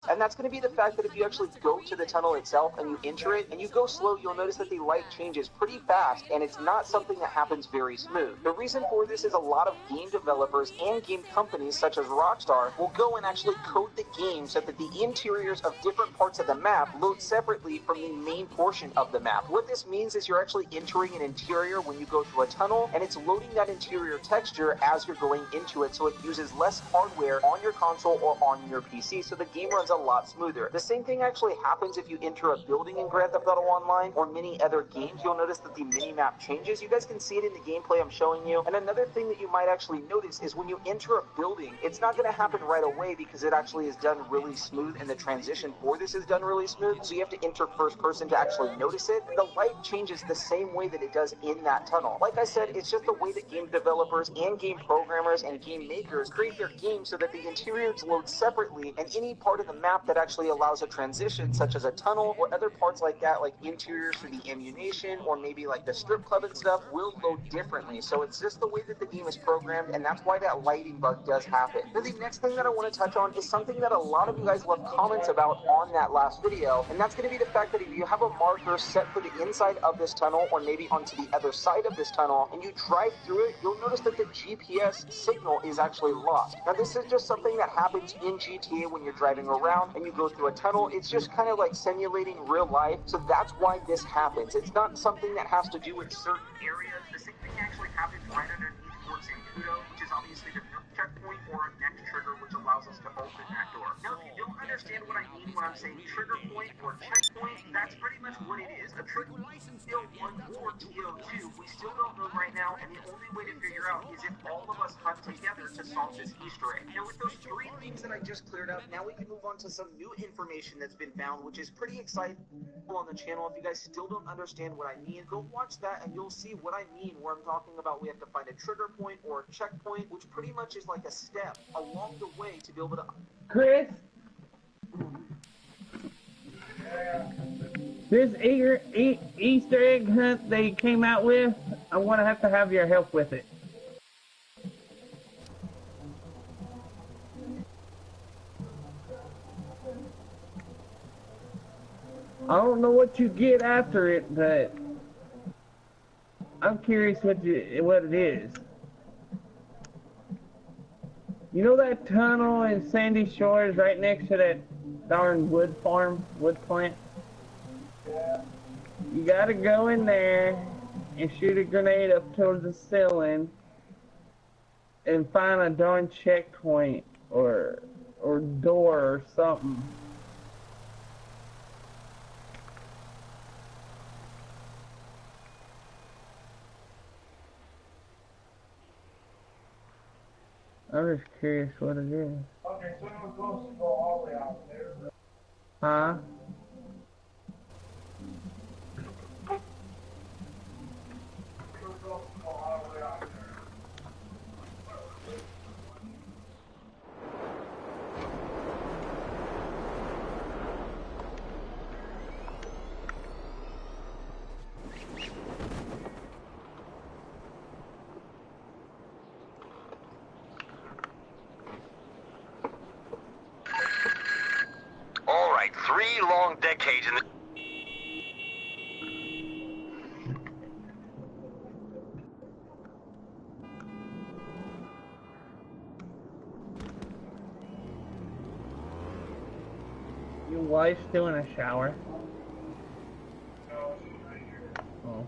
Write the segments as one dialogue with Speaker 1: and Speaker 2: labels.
Speaker 1: And that's going to be the fact that if you actually go to the tunnel itself and you enter it and you go slow, you'll notice that the light changes pretty fast and it's not something that happens very smooth. The reason for this is a lot of game developers and game companies such as Rockstar will go and actually code the game so that the interiors of different parts of the map load separately from the main portion of the map. What this means is you're actually entering an interior when you go through a tunnel, and it's loading that interior texture as you're going into it, so it uses less hardware on your console or on your PC, so the game runs a lot smoother. The same thing actually happens if you enter a building in Grand Theft Auto Online or many other games. You'll notice that the mini-map changes. You guys can see it in the gameplay I'm showing you. And another thing that you might actually notice is when you enter a building, it's not going to happen right away because it actually is done really smooth, and the transition for this is done really smooth, so you have to enter first person to actually notice it. The light changes the same way that it does in that tunnel. Like I said, it's just the way that game developers and game programmers and game makers create their games so that the interiors load separately, and any part of the map that actually allows a transition, such as a tunnel or other parts like that, like interiors for the ammunition or maybe like the strip club and stuff, will load differently. So it's just the way that the game is programmed, and that's why that lighting bug does happen. Now, the next thing that I want to touch on is something that a lot of you guys left comments about on that last video, and that's going to be the fact that if you have a marker set for the inside of this tunnel or maybe onto the other side of this tunnel and you drive through it, you'll notice that the GPS signal is actually lost. Now, this is just something that happens in GTA when you're driving around and you go through a tunnel. It's just kind of like simulating real life, so that's why this happens. It's not something that has to do with certain areas. The same thing actually happens right underneath Fort Zancudo, which is obviously the checkpoint or a next trigger, which allows us to open that door. Now, if you don't understand what I mean when I'm saying trigger point or checkpoint, that's pretty much what it is. A trigger point is TO1 or TO2. We still don't know right now, and the only way to figure out is if all of us hunt together to solve this Easter egg. Now, with those three things that I just cleared up, now we can move on to some new information that's been found, which is pretty exciting on the channel. If you guys still don't understand what I mean, go watch that and you'll see what I mean, where I'm talking about we have to find a trigger point or a checkpoint, which pretty much is like a step along the way to be able to...
Speaker 2: Chris? This Easter egg hunt they came out with, I want to have your help with it. I don't know what you get after it, but I'm curious what it is. You know that tunnel in Sandy Shores right next to that darn wood plant? Yeah. You gotta go in there and shoot a grenade up towards the ceiling and find a darn checkpoint or door or something. I'm just curious what it is.
Speaker 3: Okay, so we're supposed to go all the way out there.
Speaker 2: Huh?
Speaker 3: We're supposed to go all the way out there.
Speaker 4: All right, 3 long decades in the...
Speaker 2: Your wife's still in a shower? Oh.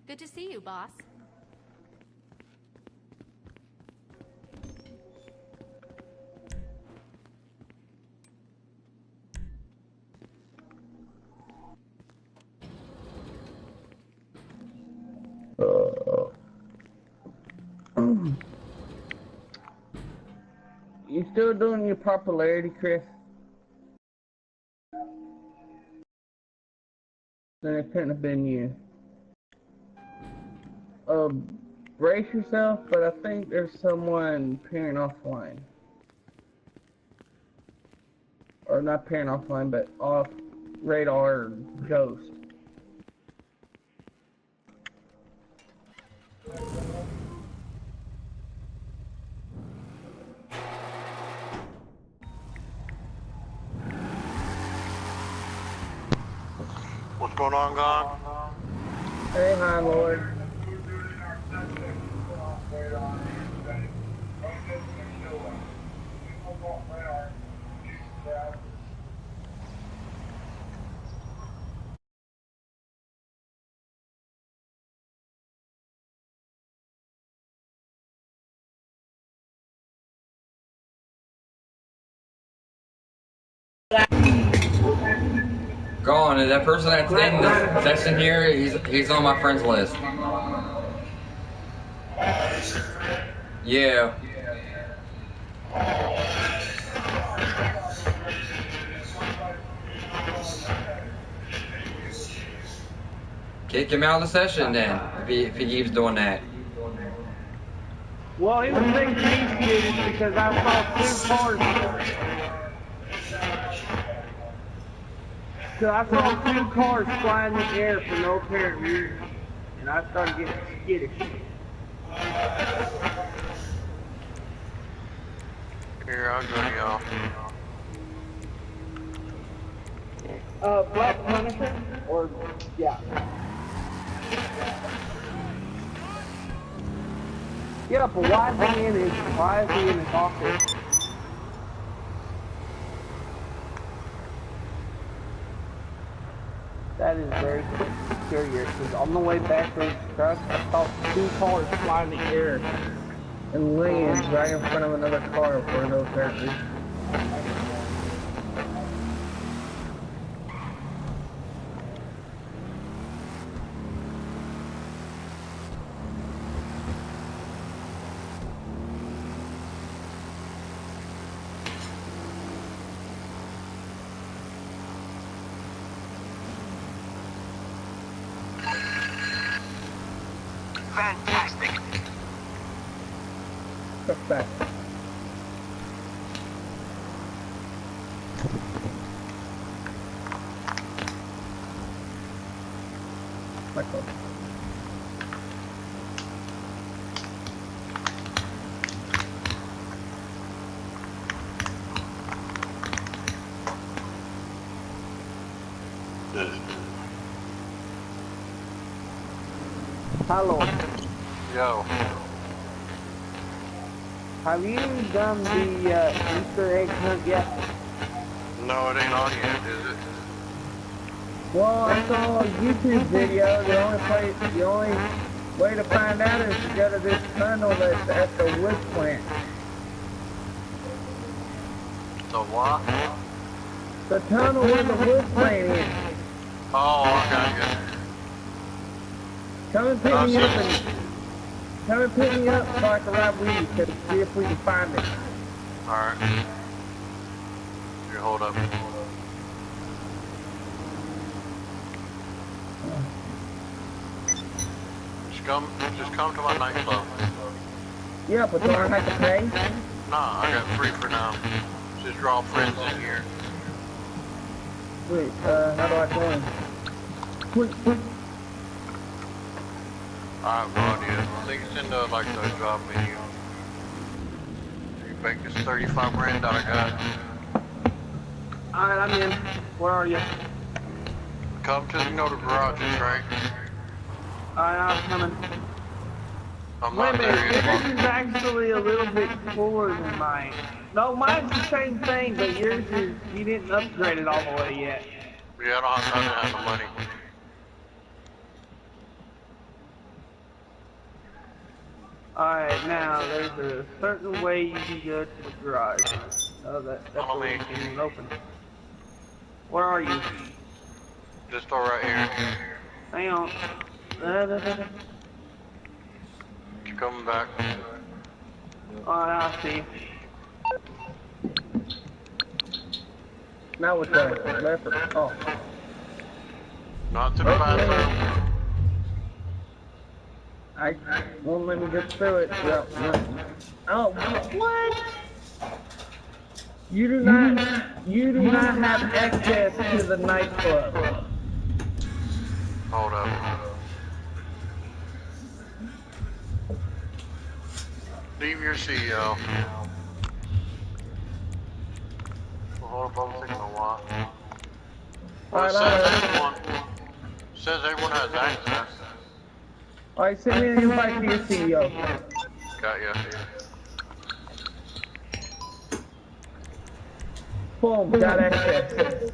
Speaker 5: Good to see you, boss.
Speaker 2: You still doing your popularity, Chris? Then it couldn't have been you. Brace yourself, but I think there's someone peering offline. Or not peering offline, but off radar ghost.
Speaker 4: What's going on, Gone?
Speaker 2: Hey, hi, Lord.
Speaker 6: Gone. That person that's in the session here, he's on my friends list. Yeah. Kick him out of the session then, if he keeps doing that.
Speaker 2: Well, he was thinking he did it because I saw two cars. So I saw two cars fly in the air for no apparent reason, and I started getting skittish.
Speaker 4: Here, I'll go y'all.
Speaker 2: BlackPunisher? Or, yeah. Yeah, but why is he in his office? That is very curious, because on the way back to his truck, I saw two cars fly in the air and land right in front of another car for no apparent reason.
Speaker 4: Fantastic.
Speaker 2: What's that? Michael. Hello.
Speaker 4: Yo.
Speaker 2: Have you done the Easter egg hunt yet?
Speaker 4: No, it ain't on yet, is it?
Speaker 2: Well, I saw a YouTube video. The only way to find out is to go to this tunnel that's at the wood plant.
Speaker 4: The what?
Speaker 2: The tunnel where the wood plant is.
Speaker 4: Oh, okay.
Speaker 2: Come and pick me up so I can ride with you to see if we can find it.
Speaker 4: Alright. Here, hold up. Just come to my nightclub.
Speaker 2: Yeah, but do I have to pay?
Speaker 4: Nah, I got free for now. Just draw friends in here.
Speaker 2: Wait, how do I go in? Wait.
Speaker 4: I have no idea. I think it's in the, like, the job menu. You make this 35 grand that I got.
Speaker 2: Alright, I'm in. Where are you?
Speaker 4: Come to, the garages, right?
Speaker 2: Alright, I'm coming.
Speaker 4: I'm
Speaker 2: Wait a
Speaker 4: not there
Speaker 2: minute,
Speaker 4: yet.
Speaker 2: yours is actually a little bit cooler than mine. No, mine's the same thing, but yours is, you didn't upgrade it all the way yet.
Speaker 4: Yeah, I don't have the money.
Speaker 2: Alright, now there's a certain way you can go to the garage. Oh, that's the
Speaker 4: Follow
Speaker 2: way
Speaker 4: me.
Speaker 2: you can even open. Where are you?
Speaker 4: This door right here.
Speaker 2: Hang on.
Speaker 4: You coming back?
Speaker 2: Alright, I see. Now which way? Left or? Oh.
Speaker 4: Not to the bathroom.
Speaker 2: I won't let me get through it. Yep. Oh, what? You do not have access to the nightclub.
Speaker 4: Hold up. Leave your CEO. Hold up, I'm taking a while. Well, it says everyone has access.
Speaker 2: Alright, send me an invite to your CEO.
Speaker 4: Got ya.
Speaker 2: Boom, got access.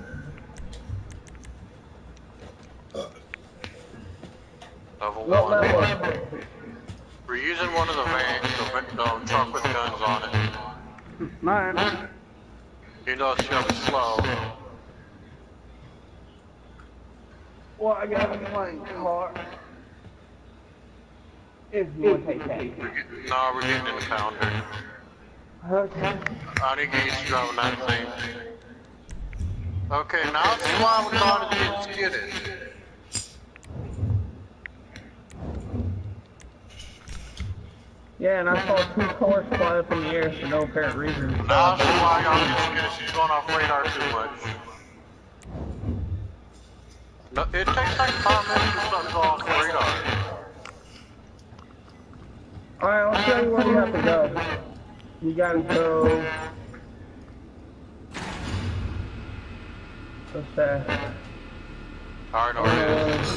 Speaker 4: Level
Speaker 2: What
Speaker 4: 1.
Speaker 2: level?
Speaker 4: We're using one of the vans, the truck with guns on it.
Speaker 2: Mine.
Speaker 4: You know it's gonna be slow.
Speaker 2: Well, I got a blank car. If you want to take that.
Speaker 4: No, we're getting in the pounder.
Speaker 2: Okay.
Speaker 4: I need to get used to driving that thing. Okay, now it's why we're trying to get skidded.
Speaker 2: Yeah, and I saw 2 cars fly up in the air for no apparent reason.
Speaker 4: Now see why y'all get skidded. She's going off radar too much. No, it takes like 5 minutes for something to go off radar.
Speaker 2: Alright, I'll show you where you have to go. You gotta go. What's that?
Speaker 4: I already know where it is.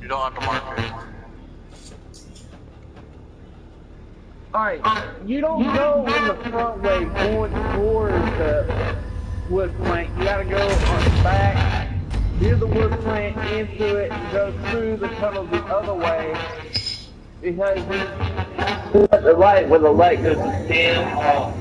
Speaker 4: You don't have to mark it.
Speaker 2: Alright, you don't go in the front way going towards the wood plank. You gotta go on the back, near the wood plank, into it, and go through the tunnel the other way. Because the light, when the light goes dim off.